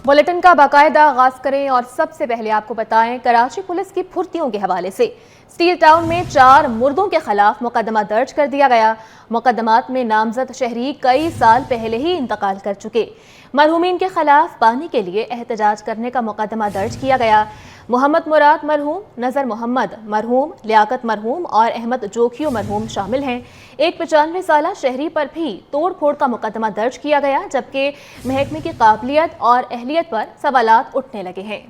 Bulletin का बाकायदा आगाज करें और सबसे पहले आपको बताएं कराची पुलिस की फुर्तियों के हवाले से स्टील टाउन में 4 मुर्दों के खिलाफ मुकदमा दर्ज कर दिया गया। मुकदमात में नामजद शहरी कई साल पहले ही इंतकाल कर चुके। मरहूमीन के खिलाफ पानी के लिए एहतजाज करने का मुकदमा दर्ज किया गया। मोहम्मद मुराद मरहूम, नज़र मोहम्मद मरहूम, लियाकत मरहूम और अहमद जोखियो मरहूम शामिल हैं। एक 95 साला शहरी पर भी तोड़ फोड़ का मुकदमा दर्ज किया गया, जबकि महकमे की काबिलियत और अहलियत पर सवालात उठने लगे हैं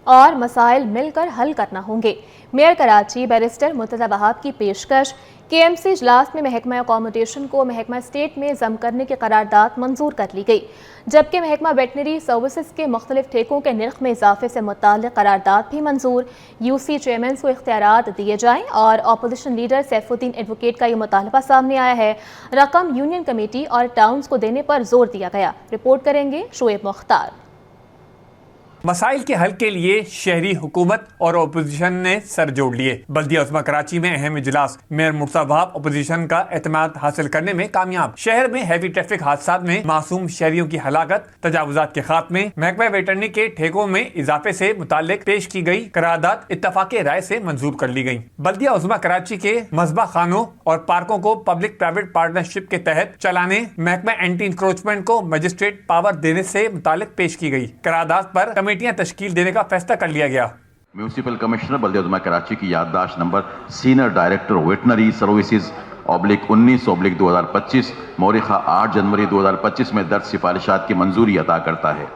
और मसाइल मिलकर हल करना होंगे। मेयर कराची बैरिस्टर मुर्तज़ा वहाब की पेशकश KMC इजलास में महकमा अकोमोडेशन को महकमा स्टेट में जम करने की करारदाद मंजूर कर ली गई, जबकि महकमा वेटनरी सर्विसेज के मुख्तलिफ ठेकों के निर्ख में इजाफे से मुताल्लिक़ करारदाद भी मंजूर। UC चेयरमैन को इख्तियारात दिए जाएं और अपोजिशन लीडर सैफुद्दीन एडवोकेट का ये मुतालबा सामने आया है। रकम यूनियन कमेटी और टाउन्स को देने पर जोर दिया गया। रिपोर्ट करेंगे शोएब मुख्तार। मसाइल के हल के लिए शहरी हुकूमत और अपोजिशन ने सर जोड़ लिए। बल्दिया उस्मा कराची में अहम इजलास, मेयर मुर्तज़ा वहाब अपोजिशन का एतमाद हासिल करने में कामयाब। शहर में हैवी ट्रैफिक हादसात में मासूम शहरियों की हलाकत, तजावुजात के खात्मे, महकमा वेटरनी के ठेकों में इजाफे से मुताल्लिक पेश की गई करारदाद इत्तफाक़े राय से मंजूर कर ली गई। बल्दिया उस्मा कराची के मज़बा खानों और पार्कों को पब्लिक प्राइवेट पार्टनरशिप के तहत चलाने महकमा एंटी इंक्रोचमेंट को मजिस्ट्रेट पावर देने से मुताल्लिक पेश की गई करारदाद पर कमेटियां तश्कील देने का फैसला कर लिया गया। म्यूनिसिपल कमिश्नर बल्दिया उस्मा कराची की याददाश्त number senior director veterinary services /19/2025 मौरिखा 8 जनवरी 2025 में दर्ज सिफारिशात की मंजूरी अता करता है।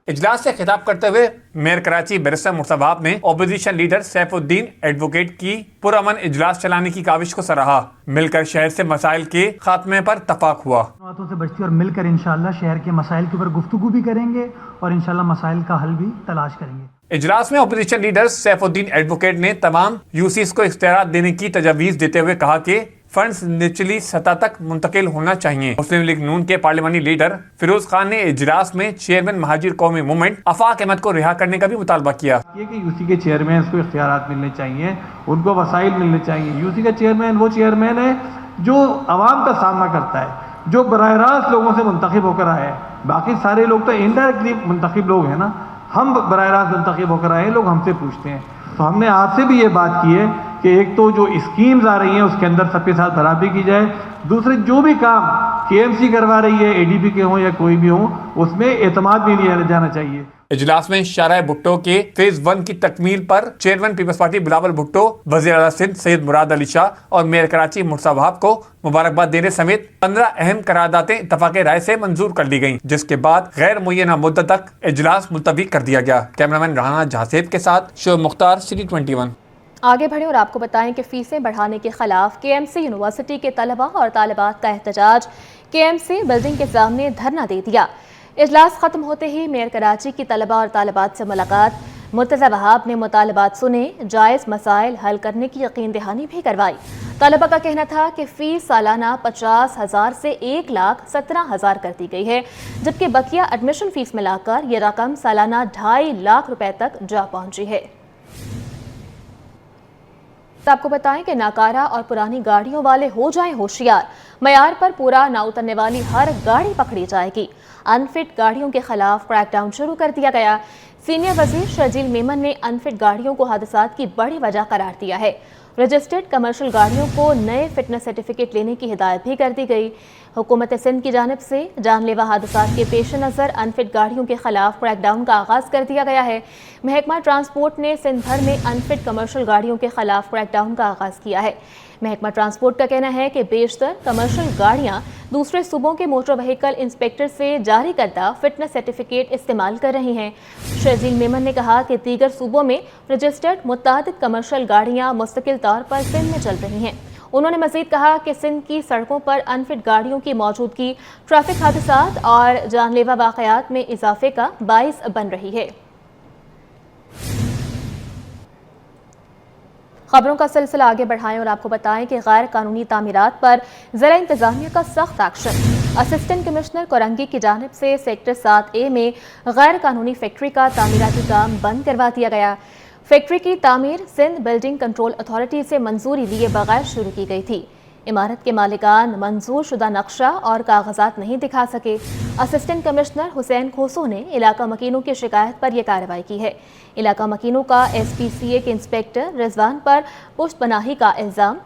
इजलास से खिताब करते हुए मेयर कराची बैरिस्टर मुर्तज़ा वहाब ने अपोजिशन लीडर सैफुद्दीन एडवोकेट की पुरअमन इजलास चलाने की काविश को सराहा। मिलकर शहर से मसाइल के खात्मे पर तफाक हुआ। बातों से बचती और मिलकर इंशाअल्लाह शहर के मसाइल के ऊपर गुफ्तगू भी करेंगे और इंशाअल्लाह मसाइल का हल भी तलाश करेंगे। इजलास में अपोजिशन लीडर सैफुद्दीन एडवोकेट ने तमाम यूसीज को इख्तियारात देने की तजवीज़ देते हुए कहा कि फंड्स निचली सतह तक मुंतकिल होना चाहिए। मुस्लिम लीग नून के पार्लिमानी लीडर फिरोज खान ने इजलास में चेयरमैन महाजिर कौमी मूवमेंट आफाक अहमद को रिहा करने का भी मुतालबा किया। ये कि यूसी के चेयरमैन को इख्तियारात मिलने चाहिए, उनको वसाइल मिलने चाहिए। यूसी का चेयरमैन वो चेयरमैन है जो आवाम का सामना करता है, जो बराह रास्त लोगों से मुंतखब होकर आए हैं। बाकी सारे लोग तो इनडायरेक्टली मुंतखब लोग हैं ना, हम बराह रास्त मुंतखब होकर आए, लोग हमसे पूछते हैं। तो हमने आपसे भी ये बात की है कि एक तो जो स्कीम्स आ रही हैं उसके अंदर सबके साथ बराबरी की जाए, दूसरे जो भी काम KMC करवा रही है, ADP के हों या कोई भी हो, उसमें एतमाद भी लिया जाना चाहिए। इजलास में शाहराह भुट्टो के फेज 1 की तकमील पर चेयरमैन पीपल्स पार्टी बिलावल भुट्टो, वज़ीर आला सिंध सैयद मुराद अली शाह और मेयर कराची मुर्तज़ा वहाब को मुबारकबाद देने समेत 15 अहम करारदादें इत्तफाक़े राय से मंजूर कर ली गयी, जिसके बाद गैर मुय्यना मुद्दत तक इजलास मुलतवी कर दिया गया। कैमरामैन राना जहासेब के साथ शोएब मुख्तार, सिटी 21। आगे बढ़े और आपको बताएं कि फीसें बढ़ाने के खिलाफ KMC यूनिवर्सिटी के तलबा और तालिबात का एहतजाज। KMC बिल्डिंग के सामने धरना दे दिया। इजलास खत्म होते ही मेयर कराची की तलबा और तालिबात से मुलाकात। मुर्तज़ा वहाब ने मुतालबात सुने, जायज़ मसाइल हल करने की यकीन दहानी भी करवाई। तलबा का कहना था कि फ़ीस सालाना 50,000 से 1,17,000 कर दी गई है, जबकि बकिया एडमिशन फ़ीस मिलाकर ये रकम सालाना 2.5 लाख रुपए तक जा पहुंची है। आपको बताएं कि नाकारा और पुरानी गाड़ियों वाले हो जाएं होशियार। मयार पर पूरा ना उतरने वाली हर गाड़ी पकड़ी जाएगी। अनफिट गाड़ियों के खिलाफ क्रैकडाउन शुरू कर दिया गया। सीनियर वजीर शर्जील मेमन ने अनफिट गाड़ियों को हादसात की बड़ी वजह करार दिया है। रजिस्टर्ड कमर्शियल गाड़ियों को नए फिटनेस सर्टिफिकेट लेने की हिदायत भी कर दी गई। हुकूमत सिंध की जानिब से जानलेवा हादसात के पेश नज़र अनफिट गाड़ियों के खिलाफ क्रैकडाउन का आगाज़ कर दिया गया है। महकमा ट्रांसपोर्ट ने सिंध भर में अनफिट कमर्शियल गाड़ियों के खिलाफ क्रैकडाउन का आगाज़ किया है। महकमा ट्रांसपोर्ट का कहना है कि बेशतर कमर्शियल गाड़ियां दूसरे सूबों के मोटर व्हीकल इंस्पेक्टर से जारी करदा फिटनेस सर्टिफिकेट इस्तेमाल कर रही हैं। शर्जील मेमन ने कहा कि दीगर सूबों में रजिस्टर्ड मुतादिद कमर्शियल गाड़ियां मुस्तकिल तौर पर सिंध में चल रही हैं। उन्होंने मजीद कहा कि सिंध की सड़कों पर अनफिट गाड़ियों की मौजूदगी ट्रैफिक हादसात और जानलेवा वाक़यात में इजाफे का बाइस बन रही है। खबरों का सिलसिला आगे बढ़ाएं और आपको बताएं कि गैर कानूनी तामीरात पर ज़िला इंतजामिया का सख्त एक्शन। असिस्टेंट कमिश्नर कोरंगी की जानिब से सेक्टर 7A में गैर कानूनी फैक्ट्री का तामीराती काम बंद करवा दिया गया। फैक्ट्री की तामीर सिंध बिल्डिंग कंट्रोल अथॉरिटी से मंजूरी लिए बगैर शुरू की गई थी। इमारत के मालिकान मंजूर शुदा नक्शा और कागजात नहीं दिखा सके। असिस्टेंट कमिश्नर हुसैन खोसो ने इलाका मकीनों की शिकायत पर यह कार्रवाई की है। इलाका मकीनों का SPCA के इंस्पेक्टर रिजवान पर पुष्टपनाही का इल्जाम।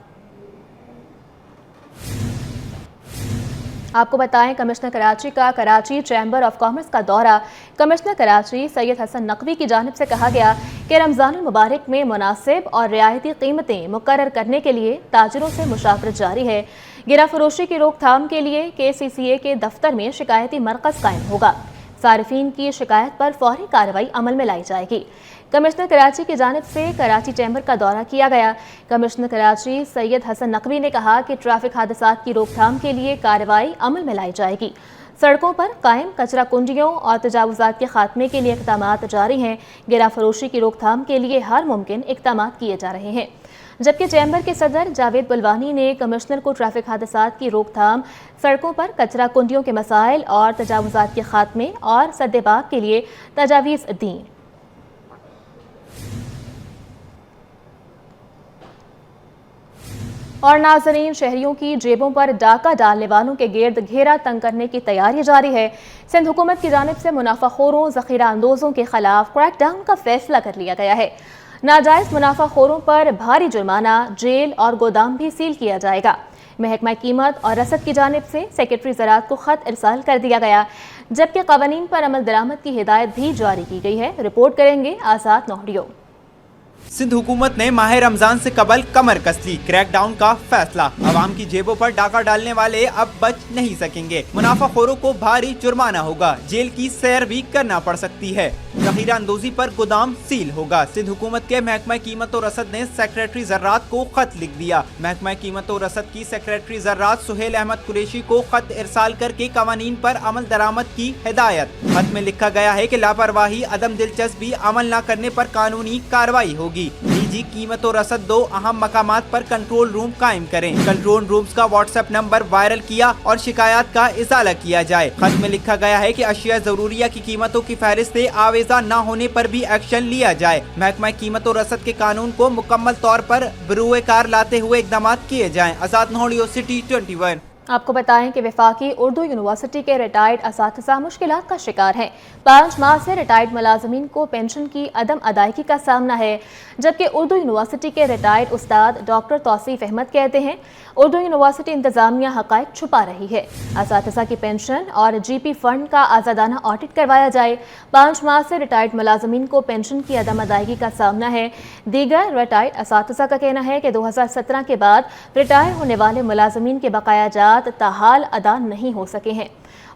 आपको बताएं, कमिश्नर कराची का कराची चैम्बर ऑफ कॉमर्स का दौरा कमिश्नर कराची सैयद हसन नकवी की जानिब से कहा गया कि रमज़ान मुबारक में मुनासिब और रियायती कीमतें मुकर्रर करने के लिए ताजिरों से मुशावरत जारी है। गिरा फरोशी की रोकथाम के लिए KCCA के दफ्तर में शिकायती मरकज़ कायम होगा। सारिफीन की शिकायत पर फौरी कार्रवाई अमल में लाई जाएगी। कमिश्नर कराची की जानिब से कराची चैम्बर का दौरा किया गया। कमिश्नर कराची सैयद हसन नकवी ने कहा कि ट्रैफिक हादसात की रोकथाम के लिए कार्रवाई अमल में लाई जाएगी। सड़कों पर कायम कचरा कुंडियों और तजावुजात के खात्मे के लिए इक़दामात जारी हैं। गिरा फरोशी की रोकथाम के लिए हर मुमकिन इक़दामात किए जा रहे हैं। जबकि चैम्बर के सदर जावेद बुलवानी ने कमिश्नर को ट्रैफिक हादसात की रोकथाम, सड़कों पर कचरा कुंडियों के मसाइल और तजावुजात के खात्मे और सद्देबाग के लिए तजावीज़ दी। और नाज़रीन, शहरियों की जेबों पर डाका डालने वालों के गिर्द घेरा तंग करने की तैयारी जारी है। सिंध हुकूमत की जानिब से मुनाफाखोरों, ज़ख़ीरा अंदोज़ों के खिलाफ क्रैकडाउन का फैसला कर लिया गया है। नाजायज़ मुनाफाखोरों पर भारी जुर्माना, जेल और गोदाम भी सील किया जाएगा। महकमा कीमत और रसद की जानिब से सेक्रेटरी ज़राअत को ख़त इरसाल कर दिया गया, जबकि क़वानीन पर अमल दरामद की हिदायत भी जारी की गई है। रिपोर्ट करेंगे आज़ाद नोहरियो। सिंध हुकूमत ने माह रमजान से कबल कमर कस ली। क्रैकडाउन का फैसला, अवाम की जेबों पर डाका डालने वाले अब बच नहीं सकेंगे। मुनाफाखोरों को भारी जुर्माना होगा, जेल की सैर भी करना पड़ सकती है। ज़ख़ीरा अंदोज़ी पर गोदाम सील होगा। सिंध हुकूमत के महकमा कीमत और रसद ने सेक्रेटरी ज़राअत को खत लिख दिया। महकमा कीमत और रसद की सेक्रेटरी ज़राअत सुहेल अहमद कुरैशी को खत इरसाल करके कवानीन पर अमल दरामद की हिदायत। खत में लिखा गया है कि लापरवाही, अदम दिलचस्पी, अमल न करने पर कानूनी कार्रवाई होगी। DG कीमत और रसद 2 अहम मकामात पर कंट्रोल रूम कायम करें। कंट्रोल रूम्स का व्हाट्सएप नंबर वायरल किया और शिकायत का इजाला किया जाए। खत में लिखा गया है कि अशिया जरूरिया की कीमतों की फहरिस्त आवेजा न होने पर भी एक्शन लिया जाए। महकमा कीमत और रसद के कानून को मुकम्मल तौर पर बरूए कार लाते हुए इक़दाम किए जाएं। आज़ाद नोहरियो, सिटी 21। आपको बताएं कि वफाकी उर्दू यूनिवर्सिटी के रिटायर्ड असातिज़ा मुश्किलात का शिकार हैं। 5 माह से रिटायर्ड मुलाजमीन को पेंशन की अदम अदायगी का सामना है, जबकि उर्दू यूनिवर्सिटी के रिटायर्ड उस्ताद डॉक्टर तौसीफ अहमद कहते हैं उर्दू यूनिवर्सिटी इंतजामिया हक़ाइक़ छुपा रही है। असातिज़ा की पेंशन और GP फंड का आज़ादाना ऑडिट करवाया जाए। 5 माह से रिटायर्ड मुलाजमीन को पेंशन की अदम अदायगी का सामना है। दीगर रिटायर्ड असातिज़ा का कहना है कि 2017 के बाद रिटायर होने वाले मुलाजमीन के बकायाजात ताहाल अदा नहीं हो सके हैं।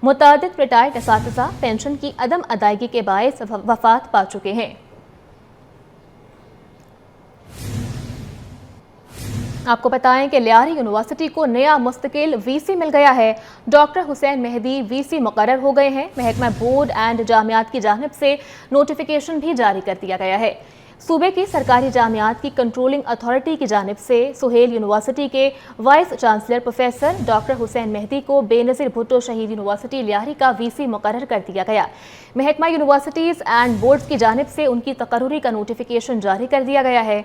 मुतादिद रिटायर्ड असातिज़ा पेंशन की अदम अदायगी के बायस वफात पा चुके हैं। आपको बताएं कि लियारी यूनिवर्सिटी को नया मुस्तकिल VC मिल गया है। डॉक्टर हुसैन मेहदी VC मुकर्रर हो गए हैं। महकमा बोर्ड एंड जामियात की जानिब से नोटिफिकेशन भी जारी कर दिया गया है। सूबे की सरकारी जामियात की कंट्रोलिंग अथॉरिटी की जानिब से सुहेल यूनिवर्सिटी के vice chancellor professor doctor Hussain Mehdi को बेनज़ीर भुट्टो शहीद यूनिवर्सिटी लियारी का VC मुकर्रर कर दिया गया। महकमा यूनिवर्सिटीज़ एंड बोर्ड्स की जानिब से उनकी तकर्रुरी का नोटिफिकेशन जारी कर दिया गया है।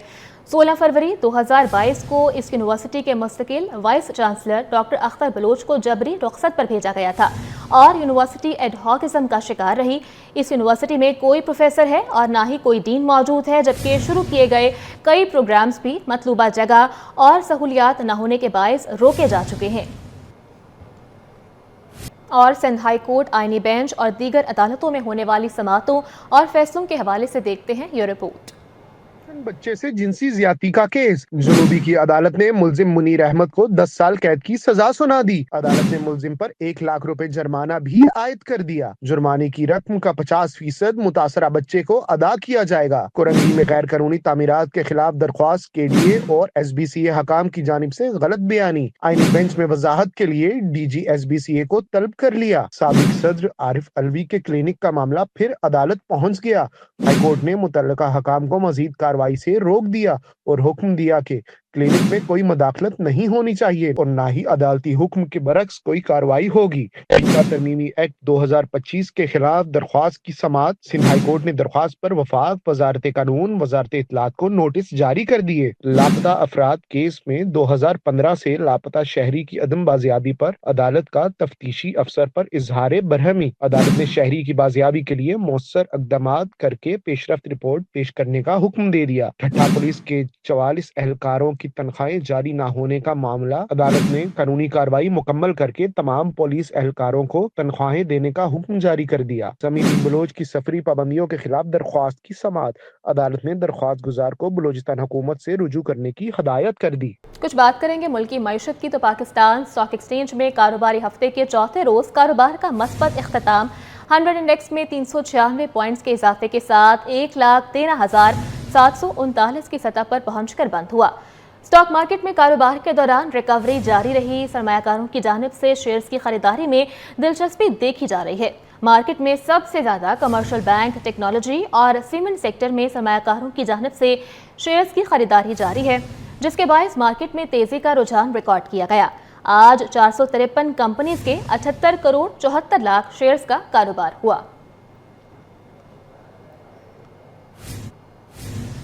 16 फरवरी 2022 को इस यूनिवर्सिटी के मुस्तकिल vice chancellor doctor Akhtar Baloch को जबरी रुखसत पर भेजा गया था और यूनिवर्सिटी एडहॉकिज्म का शिकार रही। इस यूनिवर्सिटी में कोई प्रोफेसर है और ना ही कोई डीन मौजूद है, जबकि शुरू किए गए कई प्रोग्राम्स भी मतलूबा जगह और सहूलियात न होने के बायस रोके जा चुके हैं। और सिंध हाई कोर्ट, आईनी बेंच और दीगर अदालतों में होने वाली समाअतों और फैसलों के हवाले से देखते हैं ये रिपोर्ट। बच्चे से जिनसी ज्यादती का केस, जुनूबी की अदालत ने मुलजिम मुनीर अहमद को 10 साल कैद की सजा सुना दी। अदालत ने मुलजिम पर 1 लाख रुपए जुर्माना भी आयद कर दिया। जुर्माने की रकम का 50% मुतासरा बच्चे को अदा किया जाएगा। कोरंगी में गैर कानूनी तामीरात के खिलाफ दरख्वास्त KDA और SBCA हकाम की जानिब से गलत बयानी। आईनी बेंच में वजाहत के लिए DG SBCA को तलब कर लिया। साबिक सदर आरिफ अलवी के क्लिनिक का मामला फिर अदालत पहुँच गया। हाईकोर्ट ने मुतल्लिका हकाम को मजीद कार्रवाई से रोक दिया और हुक्म दिया कि क्लिनिक में कोई मदाखलत नहीं होनी चाहिए और ना ही अदालती हुक्म के बरक्स कोई कार्रवाई होगी। टीका तरमीमी एक्ट 2025 के खिलाफ दरख्वास्त की समाअत। सिंध हाई कोर्ट ने दरख्वास्त पर वफाक, वजारत कानून, वजारत इत्तलात को नोटिस जारी कर दिए। लापता अफराद केस में 2015 से लापता शहरी की अदम बाजियाबी पर अदालत का तफ्तीशी अफसर पर इजहार बरहमी। अदालत ने शहरी की बाजियाबी के लिए मौसर इक़दामात करके पेशरफ्त रिपोर्ट पेश करने का हुक्म दे दिया। ठट्ठा पुलिस के 44 एहलकारों की तनख्वाहें जारी न होने का मामला। अदालत ने कानूनी कार्रवाई मुकम्मल करके तमाम पुलिस एहलकारों को तनख्वाहें देने का हुक्म जारी कर दिया। ज़मीनी बलोच की सफरी पाबंदियों के खिलाफ दरख्वास्त की समाअत। अदालत ने दरख्वास्त गुजार को बलोचिस्तान हुकूमत से रुजू करने की हदायत कर दी। कुछ बात करेंगे मुल्की मईशत की तो पाकिस्तान स्टॉक एक्सचेंज में कारोबारी हफ्ते के चौथे रोज कारोबार का मस्बत इख्तिताम 100 इंडेक्स में 396 पॉइंट्स के इजाफे के साथ 1,13,739 की सतह पर पहुंचकर बंद हुआ। स्टॉक मार्केट में कारोबार के दौरान रिकवरी जारी रही। सरमायाकारों की जानिब से शेयर्स की खरीदारी में दिलचस्पी देखी जा रही है। मार्केट में सबसे ज्यादा कमर्शियल बैंक, टेक्नोलॉजी और सीमेंट सेक्टर में सरमायाकारों की जानिब से शेयर्स की खरीदारी जारी है, जिसके बायस मार्केट में तेजी का रुझान रिकॉर्ड किया गया। आज 453 कंपनीज के 78 करोड़ 74 लाख शेयर्स का कारोबार हुआ।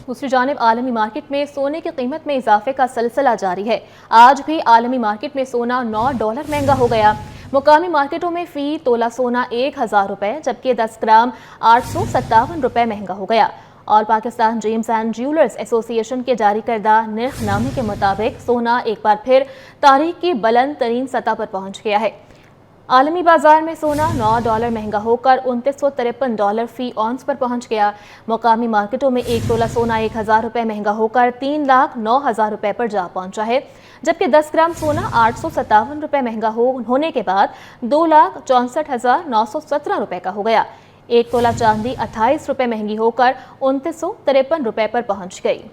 दूसरी जानिब आलमी मार्केट में सोने की कीमत में इजाफे का सिलसिला जारी है। आज भी आलमी मार्केट में सोना $9 महंगा हो गया। मुकामी मार्केटों में फी तोला सोना 1,000 रुपए जबकि 10 ग्राम 857 रुपए महंगा हो गया। और Pakistan James and jewellers association के जारी करदा निर्खनामे के मुताबिक सोना एक बार फिर तारीख की बुलंद तरीन सतह पर पहुंच गया है। आलमी बाजार में सोना $9 महंगा होकर $2953 फी ऑन्स पर पहुंच गया। मुकामी मार्केटों में एक तोला सोना 1,000 रुपए महंगा होकर 3,09,000 रुपए पर जा पहुंचा है, जबकि 10 ग्राम सोना 857 रुपए महंगा होने के बाद 2,64,917 रुपए का हो गया। एक तोला चांदी 28 रुपए महंगी होकर 2953 रुपए पर पहुंच गई।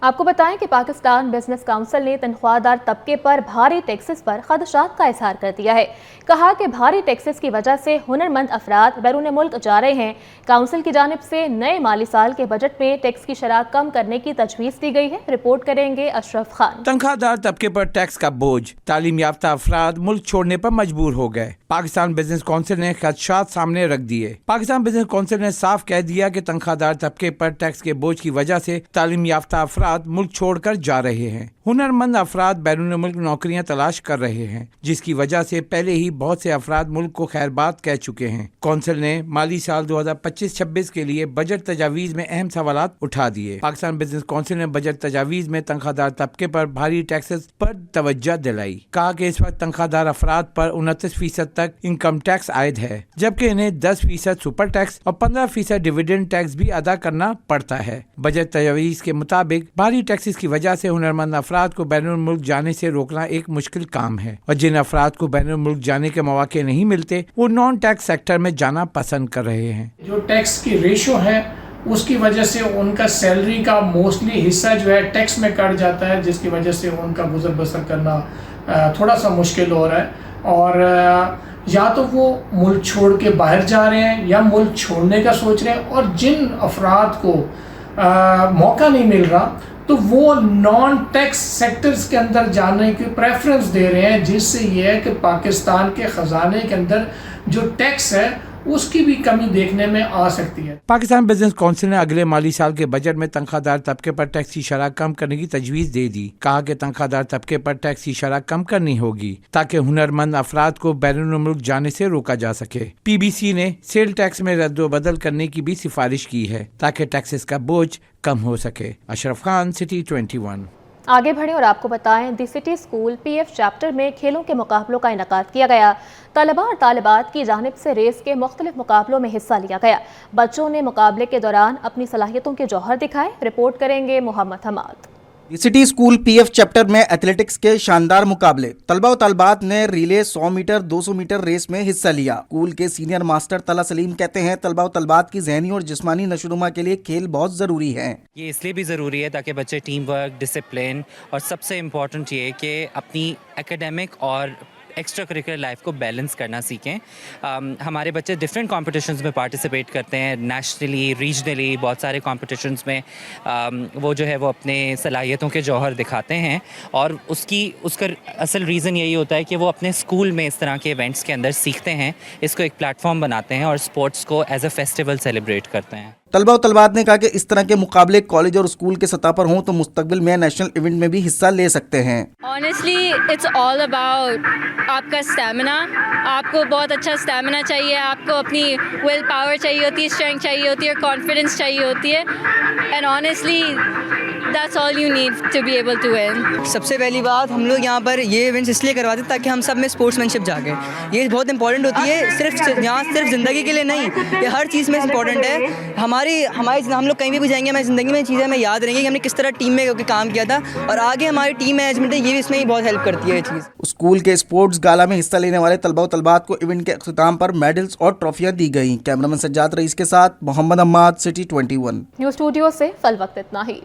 आपको बताएं कि पाकिस्तान बिजनेस काउंसिल ने तनख्वाहदार तबके पर भारी टैक्सेस पर खदशात का इजहार कर दिया है। कहा कि भारी टैक्सेस की वजह से हुनरमंद अफराद बैरून मुल्क जा रहे हैं। काउंसिल की जानिब से नए माली साल के बजट में टैक्स की शरह कम करने की तजवीज़ दी गई है। रिपोर्ट करेंगे अशरफ खान। तनख्वाहदार तबके पर टैक्स का बोझ, तालीम याफ्ता अफराद मुल्क छोड़ने पर मजबूर हो गए। पाकिस्तान बिजनेस काउंसिल ने खदशात सामने रख दिए। पाकिस्तान बिजनेस काउंसिल ने साफ कह दिया कि तनख्वाहदार तबके पर टैक्स के बोझ की वजह से तालीम याफ्ता अफराद मुल्क छोड़कर जा रहे हैं। हुनरमंद अफराद बैरून मुल्क नौकरियां तलाश कर रहे हैं, जिसकी वजह से पहले ही बहुत से अफराद मुल्क को खैरबाद कह चुके हैं। कौंसिल ने माली साल 2025-26 के लिए बजट तजावीज़ में अहम सवालात उठा दिए। पाकिस्तान बिजनेस काउंसिल ने बजट तजावीज़ में तनख्वाहदार तबके पर भारी टैक्सेस पर तवज्जो दिलाई। कहा कि इस वक्त तनख्वाहदार अफराद पर 29% तक इनकम टैक्स आयद है, जबकि इन्हें 10% सुपर टैक्स और 15% डिविडेंड टैक्स भी अदा करना पड़ता है। बजट तजावीज़ के मुताबिक भारी टैक्सेस की वजह से हुनरमंद अफराद को बैरून मुल्क जाने से रोकना एक मुश्किल काम है, और जिन अफराद को बैरून मुल्क जाने के मौके नहीं मिलते वो नॉन टैक्स सेक्टर में जाना पसंद कर रहे हैं। जो टैक्स की रेशो है उसकी वजह से उनका सैलरी का मोस्टली हिस्सा जो है टैक्स में कट जाता है, जिसकी वजह से उनका गुजर बसर करना थोड़ा सा मुश्किल हो रहा है। और या तो वो मुल्क छोड़ के बाहर जा रहे हैं या मुल्क छोड़ने का सोच रहे हैं, और जिन अफराद को मौका नहीं मिल रहा तो वो नॉन टैक्स सेक्टर्स के अंदर जाने की प्रेफरेंस दे रहे हैं, जिससे ये है कि पाकिस्तान के ख़जाने के अंदर जो टैक्स है उसकी भी कमी देखने में आ सकती है। पाकिस्तान बिजनेस काउंसिल ने अगले माली साल के बजट में तनख्वाहदार तबके पर टैक्स की शरह कम करने की तजवीज़ दे दी। कहा कि तनख्वाहदार तबके पर टैक्स की शरह कम करनी होगी ताकि हुनरमंद अफराद को बैरून मुल्क जाने से रोका जा सके। PBC ने सेल टैक्स में रद्दोबदल करने की भी सिफारिश की है ताकि टैक्सेस का बोझ कम हो सके। अशरफ खान, सिटी 21। आगे बढ़े और आपको बताएं, दी सिटी स्कूल PF चैप्टर में खेलों के मुकाबलों का इनेकाद किया गया। तलबा और तालिबात की जानिब से रेस के मुख्तलिफ मुकाबलों में हिस्सा लिया गया। बच्चों ने मुकाबले के दौरान अपनी सलाहियतों के जौहर दिखाए। रिपोर्ट करेंगे Muhammad Hammad. City school PF chapter में एथलेटिक्स के शानदार मुकाबले। तलबा और तलबात ने रिले 100 मीटर 200 मीटर रेस में हिस्सा लिया। स्कूल के सीनियर मास्टर तला सलीम कहते हैं तलबा और तलबात की ज़हनी और जिस्मानी नशोनुमा के लिए खेल बहुत ज़रूरी है। ये इसलिए भी ज़रूरी है ताकि बच्चे टीम वर्क, डिसिप्लिन और सबसे इम्पोर्टेंट ये कि अपनी एकेडमिक और ایکسٹرا کریکولر لائف کو بیلنس کرنا سیکھیں. ہمارے بچے ڈفرینٹ کمپٹیشنز میں پارٹیسپیٹ کرتے ہیں, نیشنلی, ریجنلی, بہت سارے کمپٹیشنز میں وہ جو ہے وہ اپنے صلاحیتوں کے جوہر دکھاتے ہیں, اور اس کا اصل ریزن یہی ہوتا ہے کہ وہ اپنے اسکول میں اس طرح کے ایونٹس کے اندر سیکھتے ہیں, اس کو ایک پلیٹ فارم بناتے ہیں اور اسپورٹس کو ایز اے فیسٹیول سیلیبریٹ کرتے ہیں. طلبہ و طالبات نے کہا کہ اس طرح کے مقابلے کالج اور اسکول کے سطح پر ہوں تو مستقبل میں نیشنل ایونٹ میں بھی حصہ لے سکتے ہیں. آنیسٹلی اٹس آل اباؤٹ آپ کا اسٹیمنا. آپ کو بہت اچھا اسٹیمنا چاہیے, آپ کو اپنی ول پاور چاہیے ہوتی ہے, اسٹرینتھ چاہیے ہوتی ہے, کانفیڈنس چاہیے ہوتی ہے, and honestly that's all you need to be able to win. سب سے پہلی بات, ہم لوگ یہاں پر یہ ایونٹس اس لیے کرواتے ہیں تاکہ ہم سب میں اسپورٹس مین شپ جاگے. یہ بہت امپورٹنٹ ہوتی ہے, صرف زندگی کے لیے نہیں, یہ ہر چیز میں امپورٹنٹ ہے. ہم لوگ کہیں بھی جائیں گے, ہماری زندگی میں چیزیں ہمیں یاد رہیں گی کہ ہم نے کس طرح ٹیم میں کام کیا تھا, اور آگے ہماری ٹیم مینجمنٹ ہے یہ اس میں ہی بہت ہیلپ کرتی ہے یہ چیز. اسکول کے اسپورٹس گالا میں حصہ لینے والے طلبہ و طالبات کو ایونٹ کے اختتام پر میڈلز اور ٹرافیاں دی گئیں. کیمرہ مین سجاد رئیس کے ساتھ محمد عماد, سٹی 21. نیوز اسٹوڈیو سے فی الوقت اتنا ہی.